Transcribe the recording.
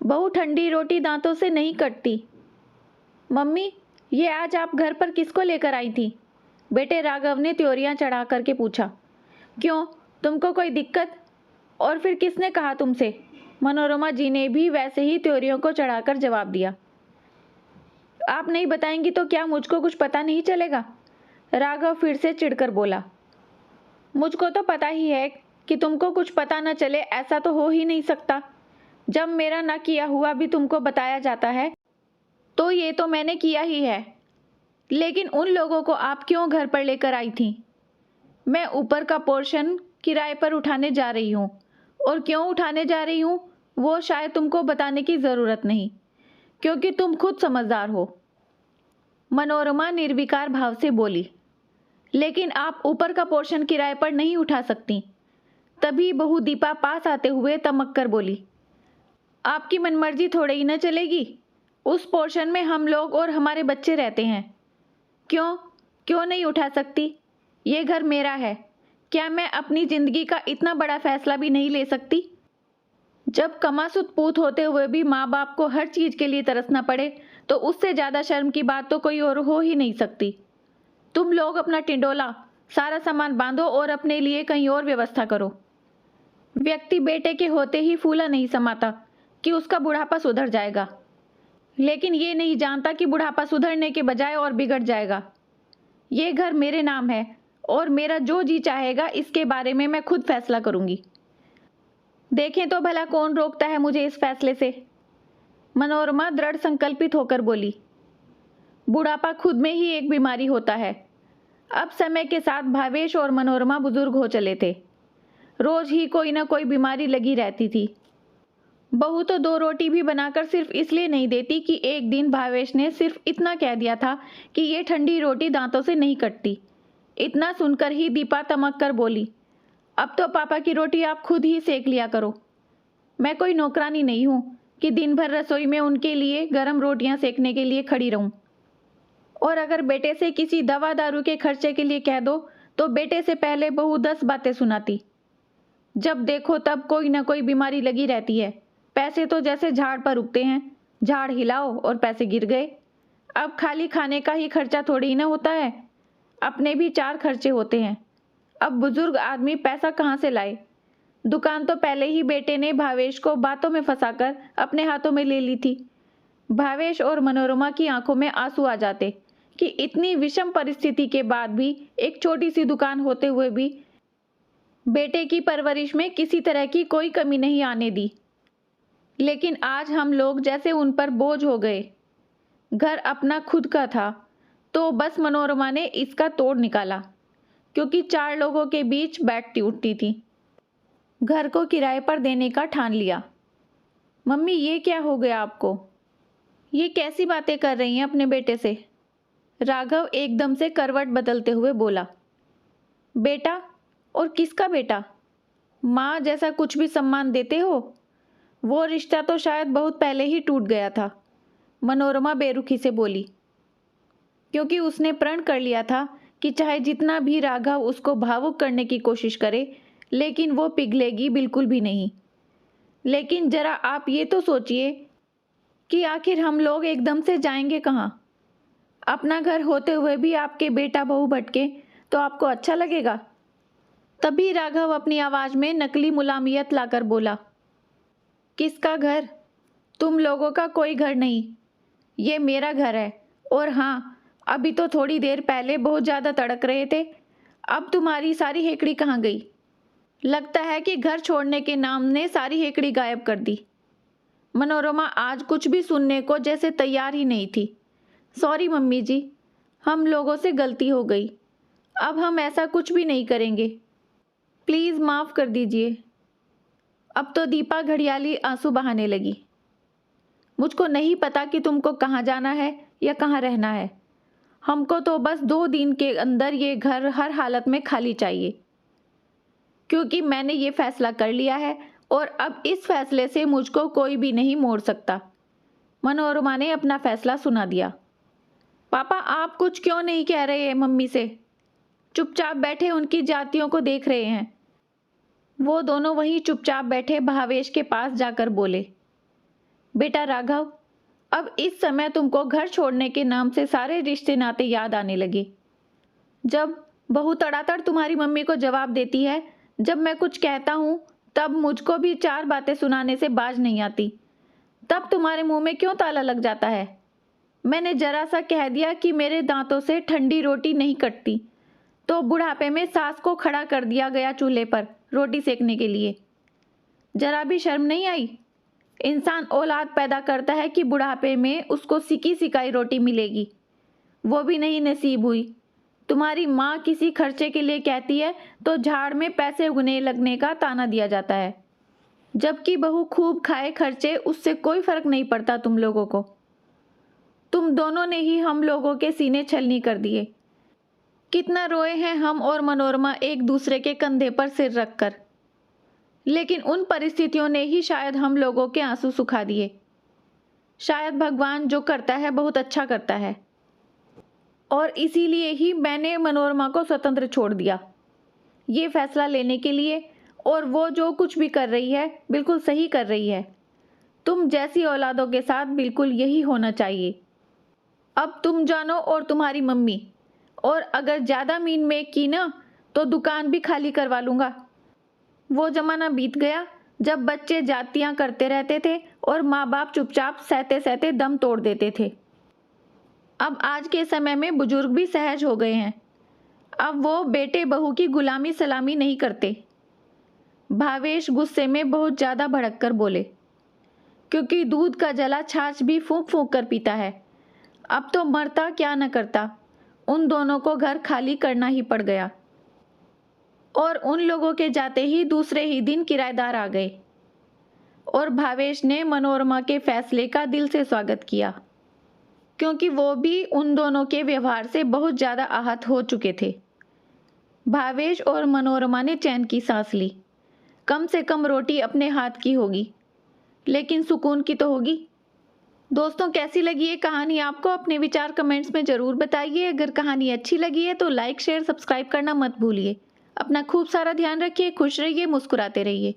बहू ठंडी रोटी दांतों से नहीं कटती। मम्मी, ये आज आप घर पर किसको लेकर आई थी? बेटे राघव ने त्योरियां चढ़ा करके पूछा। क्यों, तुमको कोई दिक्कत? और फिर किसने कहा तुमसे? मनोरमा जी ने भी वैसे ही त्योरियों को चढ़ाकर जवाब दिया। आप नहीं बताएंगी तो क्या मुझको कुछ पता नहीं चलेगा? राघव फिर से चिढ़कर बोला। मुझको तो पता ही है कि तुमको कुछ पता न चले, ऐसा तो हो ही नहीं सकता। जब मेरा ना किया हुआ भी तुमको बताया जाता है तो ये तो मैंने किया ही है। लेकिन उन लोगों को आप क्यों घर पर लेकर आई थी? मैं ऊपर का पोर्शन किराए पर उठाने जा रही हूँ, और क्यों उठाने जा रही हूँ वो शायद तुमको बताने की ज़रूरत नहीं, क्योंकि तुम खुद समझदार हो। मनोरमा निर्विकार भाव से बोली। लेकिन आप ऊपर का पोर्शन किराए पर नहीं उठा सकती। तभी बहू दीपा पास आते हुए तमक कर बोली। आपकी मनमर्जी थोड़े ही न चलेगी। उस पोर्शन में हम लोग और हमारे बच्चे रहते हैं। क्यों क्यों नहीं उठा सकती? ये घर मेरा है। क्या मैं अपनी जिंदगी का इतना बड़ा फैसला भी नहीं ले सकती? जब कमासुत पूत होते हुए भी माँ बाप को हर चीज के लिए तरसना पड़े तो उससे ज्यादा शर्म की बात तो कोई और हो ही नहीं सकती। तुम लोग अपना टिंडोला सारा सामान बांधो और अपने लिए कहीं और व्यवस्था करो। व्यक्ति बेटे के होते ही फूला नहीं समाता कि उसका बुढ़ापा सुधर जाएगा, लेकिन ये नहीं जानता कि बुढ़ापा सुधरने के बजाय और बिगड़ जाएगा। ये घर मेरे नाम है और मेरा जो जी चाहेगा इसके बारे में मैं खुद फैसला करूंगी। देखें तो भला कौन रोकता है मुझे इस फैसले से? मनोरमा दृढ़ संकल्पित होकर बोली। बुढ़ापा खुद में ही एक बीमारी होता है। अब समय के साथ भावेश और मनोरमा बुजुर्ग हो चले थे। रोज ही कोई ना कोई बीमारी लगी रहती थी। बहू तो 2 रोटी भी बनाकर सिर्फ इसलिए नहीं देती कि एक दिन भावेश ने सिर्फ इतना कह दिया था कि ये ठंडी रोटी दांतों से नहीं कटती। इतना सुनकर ही दीपा तमक कर बोली, अब तो पापा की रोटी आप खुद ही सेक लिया करो। मैं कोई नौकरानी नहीं हूँ कि दिन भर रसोई में उनके लिए गर्म रोटियां सेकने के लिए खड़ी रहूं। और अगर बेटे से किसी दवा दारू के खर्चे के लिए कह दो तो बेटे से पहले बहू 10 बातें सुनाती। जब देखो तब कोई ना कोई बीमारी लगी रहती है। पैसे तो जैसे झाड़ पर उगते हैं, झाड़ हिलाओ और पैसे गिर गए। अब खाली खाने का ही खर्चा थोड़ी ही ना होता है, अपने भी 4 खर्चे होते हैं। अब बुजुर्ग आदमी पैसा कहाँ से लाए? दुकान तो पहले ही बेटे ने भावेश को बातों में फंसाकर अपने हाथों में ले ली थी। भावेश और मनोरमा की आंखों में आंसू आ जाते कि इतनी विषम परिस्थिति के बाद भी, एक छोटी सी दुकान होते हुए भी बेटे की परवरिश में किसी तरह की कोई कमी नहीं आने दी। लेकिन आज हम लोग जैसे उन पर बोझ हो गए। घर अपना खुद का था तो बस मनोरमा ने इसका तोड़ निकाला, क्योंकि 4 लोगों के बीच बैठती उठती थी। घर को किराए पर देने का ठान लिया। मम्मी, ये क्या हो गया आपको? ये कैसी बातें कर रही हैं अपने बेटे से? राघव एकदम से करवट बदलते हुए बोला। बेटा? और किसका बेटा? माँ जैसा कुछ भी सम्मान देते हो? वो रिश्ता तो शायद बहुत पहले ही टूट गया था। मनोरमा बेरुखी से बोली, क्योंकि उसने प्रण कर लिया था कि चाहे जितना भी राघव उसको भावुक करने की कोशिश करे, लेकिन वो पिघलेगी बिल्कुल भी नहीं। लेकिन जरा आप ये तो सोचिए कि आखिर हम लोग एकदम से जाएंगे कहाँ? अपना घर होते हुए भी आपके बेटा बहू भटके तो आपको अच्छा लगेगा? तभी राघव अपनी आवाज में नकली मुलायमियत लाकर बोला, किसका घर? तुम लोगों का कोई घर नहीं, ये मेरा घर है। और हाँ, अभी तो थोड़ी देर पहले बहुत ज़्यादा तड़क रहे थे। अब तुम्हारी सारी हेकड़ी कहाँ गई? लगता है कि घर छोड़ने के नाम ने सारी हेकड़ी गायब कर दी। मनोरमा आज कुछ भी सुनने को जैसे तैयार ही नहीं थी। सॉरी मम्मी जी, हम लोगों से गलती हो गई। अब हम ऐसा कुछ भी नहीं करेंगे। प्लीज़ माफ़ कर दीजिए। अब तो दीपा घड़ियाली आंसू बहाने लगी। मुझको नहीं पता कि तुमको कहाँ जाना है या कहाँ रहना है। हमको तो बस 2 दिन के अंदर ये घर हर हालत में खाली चाहिए, क्योंकि मैंने ये फैसला कर लिया है और अब इस फैसले से मुझको कोई भी नहीं मोड़ सकता। मनोरमा ने अपना फैसला सुना दिया। पापा, आप कुछ क्यों नहीं कह रहे हैं मम्मी से? चुपचाप बैठे उनकी जातियों को देख रहे हैं। वो दोनों वहीं चुपचाप बैठे भावेश के पास जाकर बोले, बेटा राघव, अब इस समय तुमको घर छोड़ने के नाम से सारे रिश्ते नाते याद आने लगे। जब बहू तड़ातड़ तुम्हारी मम्मी को जवाब देती है, जब मैं कुछ कहता हूँ तब मुझको भी 4 बातें सुनाने से बाज नहीं आती, तब तुम्हारे मुंह में क्यों ताला लग जाता है? मैंने जरा सा कह दिया कि मेरे दांतों से ठंडी रोटी नहीं कटती, तो बुढ़ापे में सास को खड़ा कर दिया गया चूल्हे पर रोटी सेकने के लिए। जरा भी शर्म नहीं आई? इंसान औलाद पैदा करता है कि बुढ़ापे में उसको सिकी सिकाई रोटी मिलेगी, वो भी नहीं नसीब हुई। तुम्हारी माँ किसी खर्चे के लिए कहती है तो झाड़ में पैसे उगने लगने का ताना दिया जाता है, जबकि बहू खूब खाए खर्चे, उससे कोई फर्क नहीं पड़ता तुम लोगों को। तुम दोनों ने ही हम लोगों के सीने छलनी कर दिए। कितना रोए हैं हम और मनोरमा एक दूसरे के कंधे पर सिर रखकर, लेकिन उन परिस्थितियों ने ही शायद हम लोगों के आंसू सुखा दिए। शायद भगवान जो करता है बहुत अच्छा करता है, और इसीलिए ही मैंने मनोरमा को स्वतंत्र छोड़ दिया ये फैसला लेने के लिए, और वो जो कुछ भी कर रही है बिल्कुल सही कर रही है। तुम जैसी औलादों के साथ बिल्कुल यही होना चाहिए। अब तुम जानो और तुम्हारी मम्मी, और अगर ज़्यादा मीन मेक की ना तो दुकान भी खाली करवा लूँगा। वो ज़माना बीत गया जब बच्चे जातियाँ करते रहते थे और माँ बाप चुपचाप सहते सहते दम तोड़ देते थे। अब आज के समय में बुजुर्ग भी सहज हो गए हैं। अब वो बेटे बहू की गुलामी सलामी नहीं करते। भावेश गुस्से में बहुत ज़्यादा भड़क कर बोले, क्योंकि दूध का जला छाछ भी फूंक फूंक कर पीता है। अब तो मरता क्या न करता, उन दोनों को घर खाली करना ही पड़ गया। और उन लोगों के जाते ही दूसरे ही दिन किराएदार आ गए, और भावेश ने मनोरमा के फैसले का दिल से स्वागत किया, क्योंकि वो भी उन दोनों के व्यवहार से बहुत ज़्यादा आहत हो चुके थे। भावेश और मनोरमा ने चैन की सांस ली। कम से कम रोटी अपने हाथ की होगी, लेकिन सुकून की तो होगी। दोस्तों, कैसी लगी ये कहानी आपको? अपने विचार कमेंट्स में ज़रूर बताइए। अगर कहानी अच्छी लगी है तो लाइक शेयर सब्सक्राइब करना मत भूलिए। अपना खूब सारा ध्यान रखिए, खुश रहिए, मुस्कुराते रहिए।